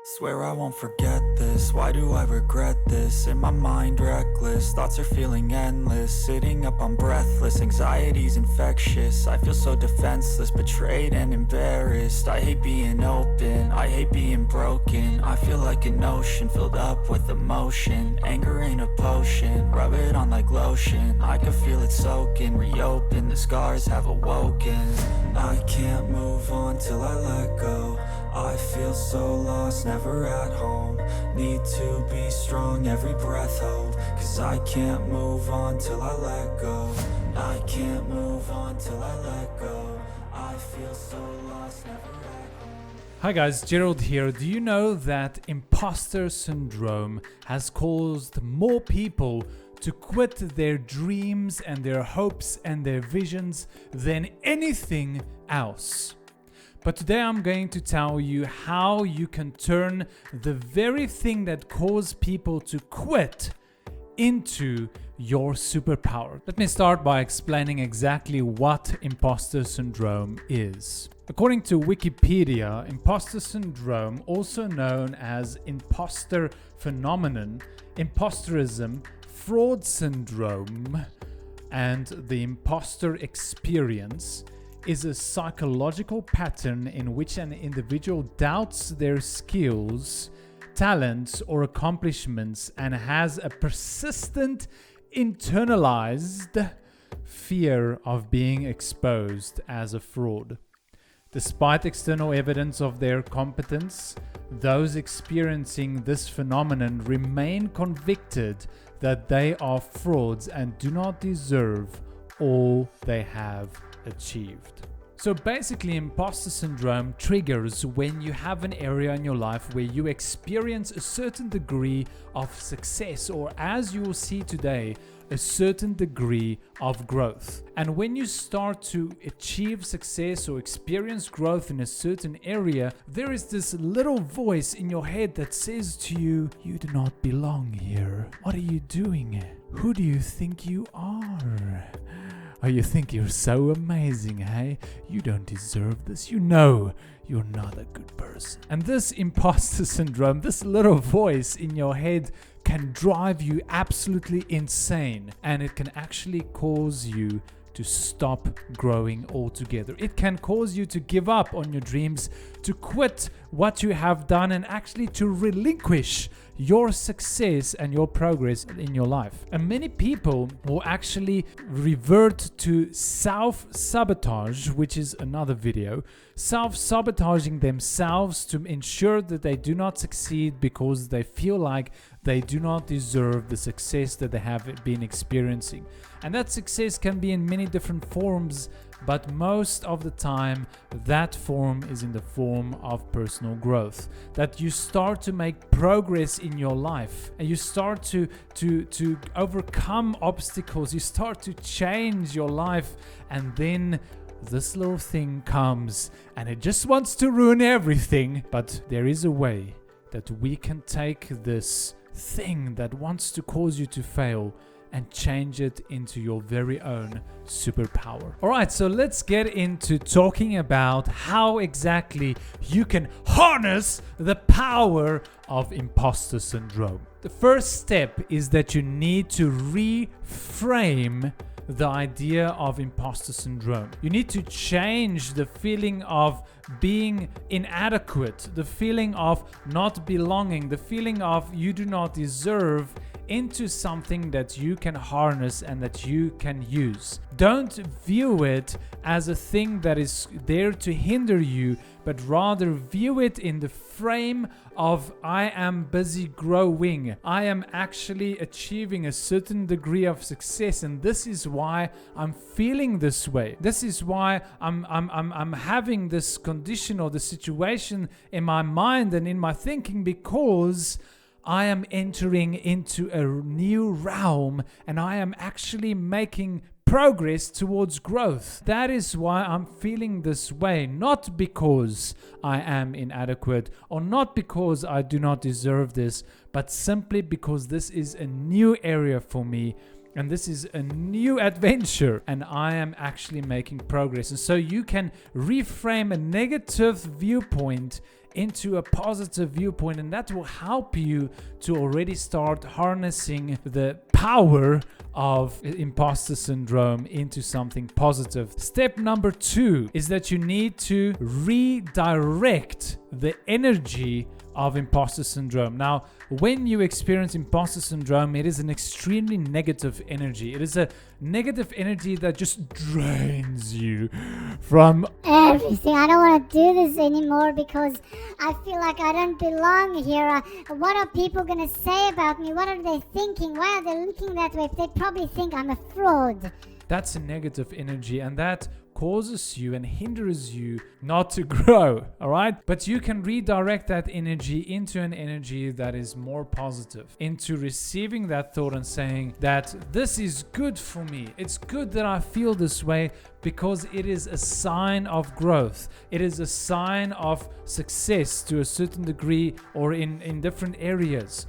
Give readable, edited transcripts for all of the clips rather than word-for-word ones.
Swear I won't forget this, why do I regret this? In my mind reckless, thoughts are feeling endless. Sitting up I'm breathless, anxiety's infectious. I feel so defenseless, betrayed and embarrassed. I hate being open, I hate being broken. I feel like an ocean filled up with emotion. Anger ain't a potion, rub it on like lotion. I can feel it soaking, reopen, the scars have awoken. I can't move on till I let go. I feel so lost, never at home. Need to be strong, every breath hold. Cause I can't move on till I let go. I can't move on till I let go. I feel so lost, never at home. Hi guys, Gerald here. Do you know that imposter syndrome has caused more people to quit their dreams and their hopes and their visions than anything else? But today I'm going to tell you how you can turn the very thing that caused people to quit into your superpower. Let me start by explaining exactly what imposter syndrome is. According to Wikipedia, imposter syndrome, also known as imposter phenomenon, impostorism, fraud syndrome, and the imposter experience, is a psychological pattern in which an individual doubts their skills, talents, or accomplishments and has a persistent internalized fear of being exposed as a fraud. Despite external evidence of their competence, those experiencing this phenomenon remain convicted that they are frauds and do not deserve all they have achieved. So basically, imposter syndrome triggers when you have an area in your life where you experience a certain degree of success, or as you will see today, a certain degree of growth. And when you start to achieve success or experience growth in a certain area, there is this little voice in your head that says to you, "You do not belong here. What are you doing? Who do you think you are? Oh, you think you're so amazing, hey? You don't deserve this. You know you're not a good person." And this imposter syndrome, this little voice in your head, can drive you absolutely insane, and it can actually cause you to stop growing altogether. It can cause you to give up on your dreams, to quit what you have done, and actually to relinquish your success and your progress in your life. And many people will actually revert to self-sabotage, which is another video, self-sabotaging themselves to ensure that they do not succeed because they feel like they do not deserve the success that they have been experiencing. And that success can be in many different forms, but most of the time that form is in the form of personal growth. That you start to make progress in your life, and you start to overcome obstacles, you start to change your life, and then this little thing comes and it just wants to ruin everything. But there is a way that we can take this thing that wants to cause you to fail and change it into your very own superpower. Alright, so let's get into talking about how exactly you can harness the power of imposter syndrome. The first step is that you need to reframe the idea of imposter syndrome. You need to change the feeling of being inadequate, the feeling of not belonging, the feeling of you do not deserve, into something that you can harness and that you can use. Don't view it as a thing that is there to hinder you, but rather view it in the frame of I am busy growing. I am actually achieving a certain degree of success, and this is why I'm feeling this way. This is why I'm having this condition or the situation in my mind and in my thinking, because I am entering into a new realm and I am actually making progress towards growth. That is why I'm feeling this way, not because I am inadequate or not because I do not deserve this, but simply because this is a new area for me and this is a new adventure and I am actually making progress. And so you can reframe a negative viewpoint into a positive viewpoint, and that will help you to already start harnessing the power of imposter syndrome into something positive. Step number 2 is that you need to redirect the energy of imposter syndrome. Now, when you experience imposter syndrome, it is an extremely negative energy. It is a negative energy that just drains you from everything. I don't want to do this anymore because I feel like I don't belong here. What are people going to say about me? What are they thinking? Why are they looking that way? They probably think I'm a fraud. That's a negative energy, and that causes you and hinders you not to grow, all right? But you can redirect that energy into an energy that is more positive, into receiving that thought and saying that this is good for me. It's good that I feel this way because it is a sign of growth. It is a sign of success to a certain degree or in different areas.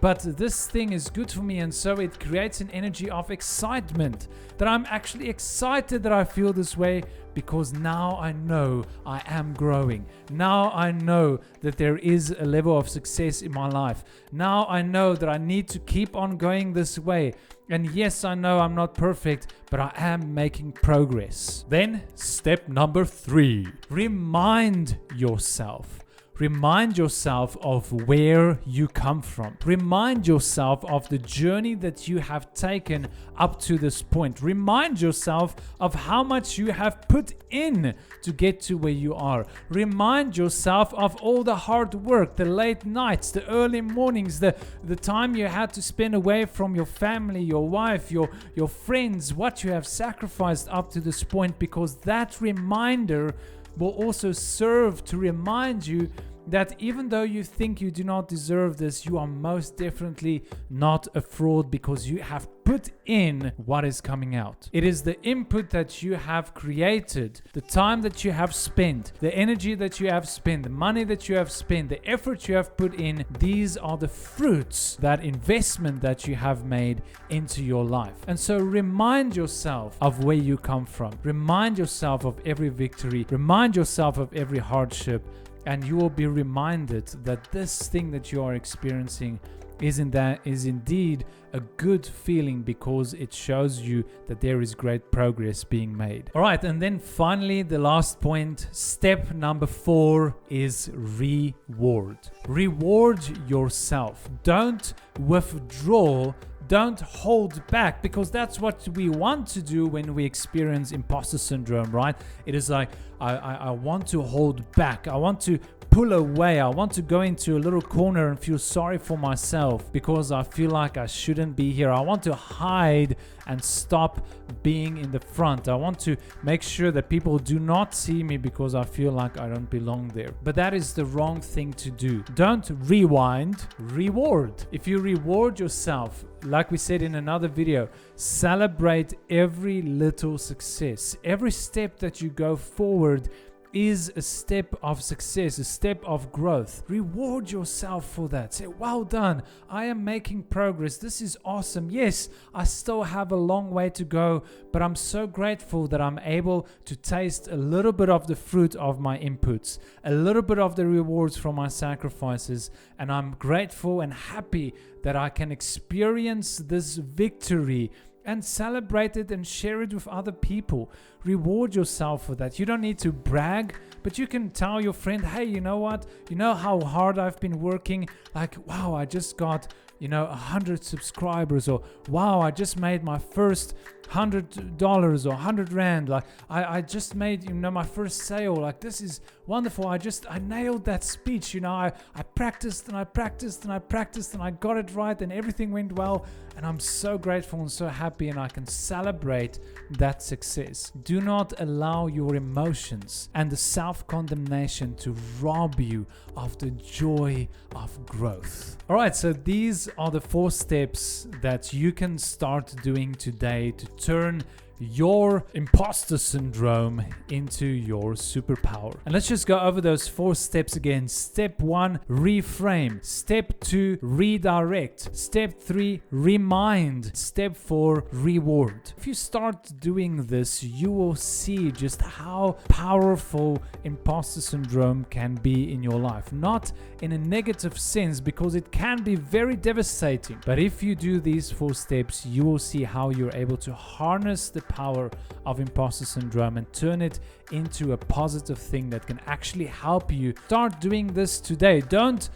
But this thing is good for me, and so it creates an energy of excitement, that I'm actually excited that I feel this way because now I know I am growing. Now I know that there is a level of success in my life. Now I know that I need to keep on going this way. And yes, I know I'm not perfect, but I am making progress. Then, step number 3, remind yourself. Remind yourself of where you come from. Remind yourself of the journey that you have taken up to this point. Remind yourself of how much you have put in to get to where you are. Remind yourself of all the hard work, the late nights, the early mornings, the time you had to spend away from your family, your wife, your friends, what you have sacrificed up to this point, because that reminder will also serve to remind you that even though you think you do not deserve this, you are most definitely not a fraud because you have put in what is coming out. It is the input that you have created, the time that you have spent, the energy that you have spent, the money that you have spent, the effort you have put in. These are the fruits, that investment that you have made into your life. And so remind yourself of where you come from. Remind yourself of every victory. Remind yourself of every hardship. And you will be reminded that this thing that you are experiencing is indeed a good feeling because it shows you that there is great progress being made. All right, and then finally, the last point, step number 4 is reward. Reward yourself. Don't withdraw. Don't hold back, because that's what we want to do when we experience imposter syndrome, right? It is like, I want to hold back. I want to pull away. I want to go into a little corner and feel sorry for myself because I feel like I shouldn't be here. I want to hide and stop being in the front. I want to make sure that people do not see me because I feel like I don't belong there. But that is the wrong thing to do. Don't rewind, reward. If you reward yourself, like we said in another video, celebrate every little success. Every step that you go forward is a step of success, a step of growth. Reward yourself for that. Say, well done. I am making progress. This is awesome. Yes, I still have a long way to go, but I'm so grateful that I'm able to taste a little bit of the fruit of my inputs, a little bit of the rewards from my sacrifices, and I'm grateful and happy that I can experience this victory and celebrate it and share it with other people. Reward yourself for that. You don't need to brag, but you can tell your friend, hey, you know what? You know how hard I've been working? Like, wow, I just got, 100 subscribers, or wow, I just made my first $100 or 100 Rand. Like, I just made, my first sale. Like, this is wonderful. I nailed that speech. I practiced and I practiced and I practiced and I got it right and everything went well. And I'm so grateful and so happy, and I can celebrate that success. Do not allow your emotions and the self-condemnation to rob you of the joy of growth. All right, so these are the 4 steps that you can start doing today to turn your imposter syndrome into your superpower. And let's just go over those 4 steps again. Step 1, reframe. Step 2, redirect. Step 3, remind. Step 4, reward. If you start doing this, you will see just how powerful imposter syndrome can be in your life. Not in a negative sense, because it can be very devastating. But if you do these 4 steps, you will see how you're able to harness the power of imposter syndrome and turn it into a positive thing that can actually help you. Start doing this today. Don't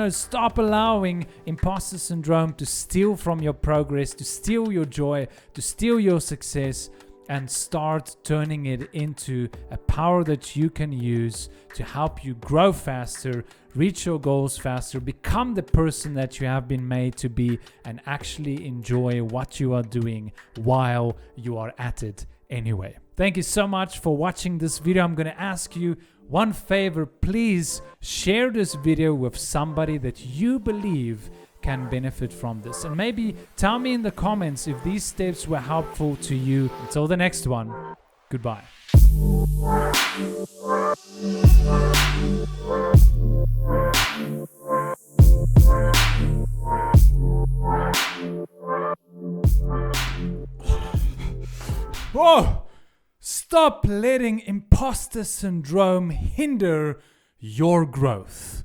stop allowing imposter syndrome to steal from your progress, to steal your joy, to steal your success, and start turning it into a power that you can use to help you grow faster, reach your goals faster, become the person that you have been made to be, and actually enjoy what you are doing while you are at it anyway. Thank you so much for watching this video. I'm going to ask you one favor. Please share this video with somebody that you believe can benefit from this, and maybe tell me in the comments if these steps were helpful to you. Until the next one, goodbye. Oh, stop letting imposter syndrome hinder your growth.